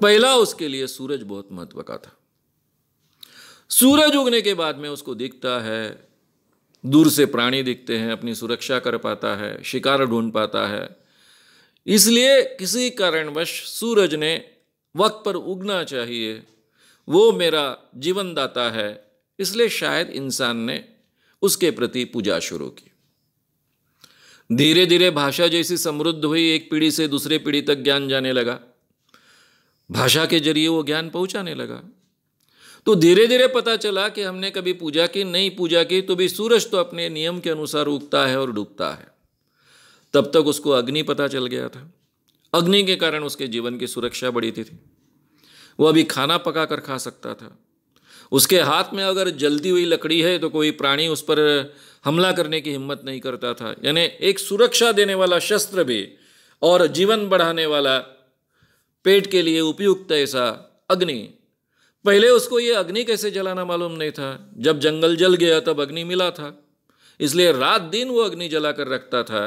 पहला उसके लिए सूरज बहुत महत्व का था। सूरज उगने के बाद में उसको दिखता है, दूर से प्राणी दिखते हैं, अपनी सुरक्षा कर पाता है, शिकार ढूंढ पाता है। इसलिए किसी कारणवश सूरज ने वक्त पर उगना चाहिए, वो मेरा जीवन दाता है, इसलिए शायद इंसान ने उसके प्रति पूजा शुरू की। धीरे धीरे भाषा जैसी समृद्ध हुई, एक पीढ़ी से दूसरे पीढ़ी तक ज्ञान जाने लगा, भाषा के जरिए वो ज्ञान पहुंचाने लगा। तो धीरे धीरे पता चला कि हमने कभी पूजा की, नहीं पूजा की तो भी सूरज तो अपने नियम के अनुसार उगता है और डूबता है। तब तक उसको अग्नि पता चल गया था। अग्नि के कारण उसके जीवन की सुरक्षा बढ़ी थी। वो अभी खाना पका कर खा सकता था। उसके हाथ में अगर जलती हुई लकड़ी है तो कोई प्राणी उस पर हमला करने की हिम्मत नहीं करता था। यानी एक सुरक्षा देने वाला शस्त्र भी और जीवन बढ़ाने वाला, पेट के लिए उपयुक्त ऐसा अग्नि। पहले उसको ये अग्नि कैसे जलाना मालूम नहीं था। जब जंगल जल गया तब अग्नि मिला था, इसलिए रात दिन वो अग्नि जला कर रखता था।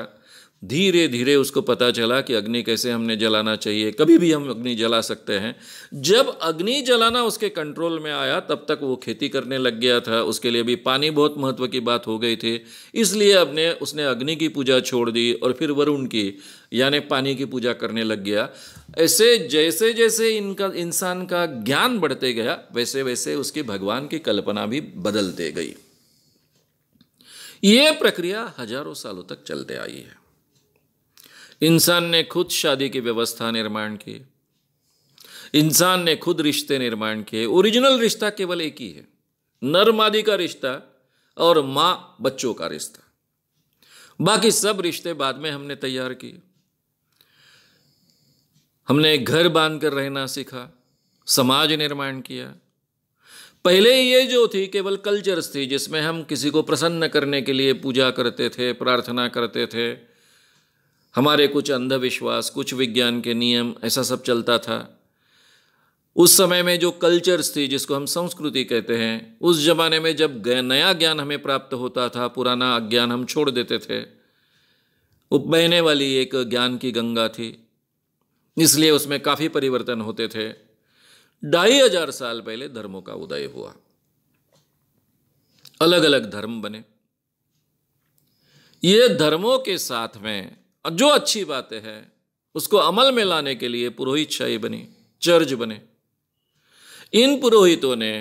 धीरे धीरे उसको पता चला कि अग्नि कैसे हमने जलाना चाहिए, कभी भी हम अग्नि जला सकते हैं। जब अग्नि जलाना उसके कंट्रोल में आया तब तक वो खेती करने लग गया था। उसके लिए भी पानी बहुत महत्व की बात हो गई थी, इसलिए उसने अग्नि की पूजा छोड़ दी और फिर वरुण की यानी पानी की पूजा करने लग गया। ऐसे जैसे जैसे इंसान का ज्ञान बढ़ते गया वैसे वैसे उसकी भगवान की कल्पना भी बदलते गई। ये प्रक्रिया हजारों सालों तक चलते आई है। इंसान ने खुद शादी की व्यवस्था निर्माण की, इंसान ने खुद रिश्ते निर्माण किए। ओरिजिनल रिश्ता केवल एक ही है, नर मादी का रिश्ता और मां बच्चों का रिश्ता। बाकी सब रिश्ते बाद में हमने तैयार किए। हमने घर बांध कर रहना सीखा, समाज निर्माण किया। पहले ये जो थी केवल कल्चर्स थी, जिसमें हम किसी को प्रसन्न करने के लिए पूजा करते थे, प्रार्थना करते थे। हमारे कुछ अंधविश्वास, कुछ विज्ञान के नियम, ऐसा सब चलता था। उस समय में जो कल्चर्स थी, जिसको हम संस्कृति कहते हैं, उस जमाने में जब नया ज्ञान हमें प्राप्त होता था, पुराना अज्ञान हम छोड़ देते थे। वो बहने वाली एक ज्ञान की गंगा थी, इसलिए उसमें काफ़ी परिवर्तन होते थे। 2500 साल पहले धर्मों का उदय हुआ, अलग अलग धर्म बने। ये धर्मों के साथ में जो अच्छी बातें हैं उसको अमल में लाने के लिए पुरोहितशाही बनी, चर्च बने। इन पुरोहितों ने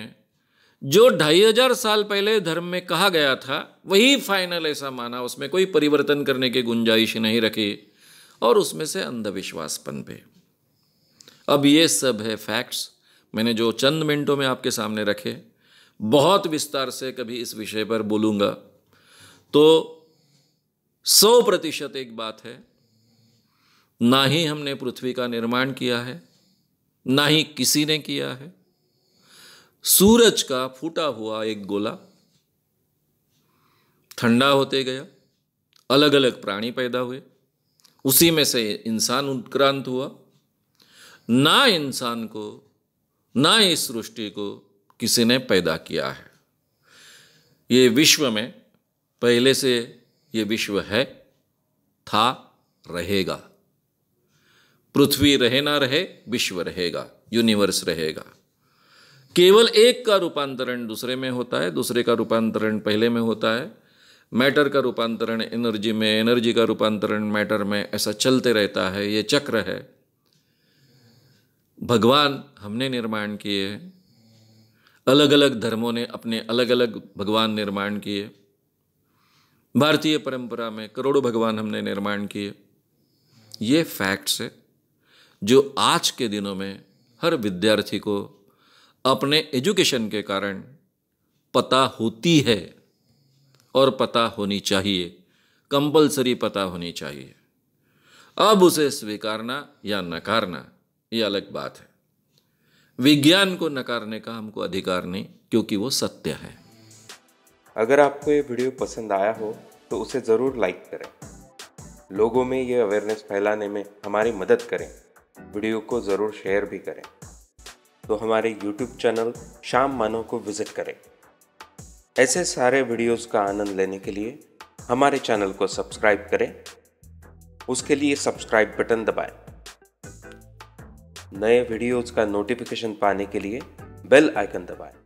जो 2500 साल पहले धर्म में कहा गया था वही फाइनल ऐसा माना, उसमें कोई परिवर्तन करने की गुंजाइश नहीं रखी और उसमें से अंधविश्वास पनपे। अब ये सब है फैक्ट्स, मैंने जो चंद मिनटों में आपके सामने रखे। बहुत विस्तार से कभी इस विषय पर बोलूँगा तो 100% एक बात है, ना ही हमने पृथ्वी का निर्माण किया है, ना ही किसी ने किया है। सूरज का फूटा हुआ एक गोला ठंडा होते गया, अलग अलग प्राणी पैदा हुए, उसी में से इंसान उत्क्रांत हुआ। ना इंसान को, ना इस सृष्टि को किसी ने पैदा किया है। ये विश्व में पहले से ये विश्व है, था, रहेगा। पृथ्वी रहे ना रहे, विश्व रहेगा, यूनिवर्स रहेगा। केवल एक का रूपांतरण दूसरे में होता है, दूसरे का रूपांतरण पहले में होता है। मैटर का रूपांतरण एनर्जी में, एनर्जी का रूपांतरण मैटर में, ऐसा चलते रहता है। ये चक्र है। भगवान हमने निर्माण किए, अलग अलग धर्मों ने अपने अलग अलग भगवान निर्माण किए। भारतीय परंपरा में करोड़ों भगवान हमने निर्माण किए। ये फैक्ट्स है जो आज के दिनों में हर विद्यार्थी को अपने एजुकेशन के कारण पता होती है और पता होनी चाहिए, कंपलसरी पता होनी चाहिए। अब उसे स्वीकारना या नकारना ये अलग बात है। विज्ञान को नकारने का हमको अधिकार नहीं, क्योंकि वो सत्य है। अगर आपको ये वीडियो पसंद आया हो तो उसे ज़रूर लाइक करें, लोगों में ये अवेयरनेस फैलाने में हमारी मदद करें। वीडियो को ज़रूर शेयर भी करें। तो हमारे YouTube चैनल श्याम मानव को विज़िट करें। ऐसे सारे वीडियोस का आनंद लेने के लिए हमारे चैनल को सब्सक्राइब करें। उसके लिए सब्सक्राइब बटन दबाएं। नए वीडियोज़ का नोटिफिकेशन पाने के लिए बेल आइकन दबाएं।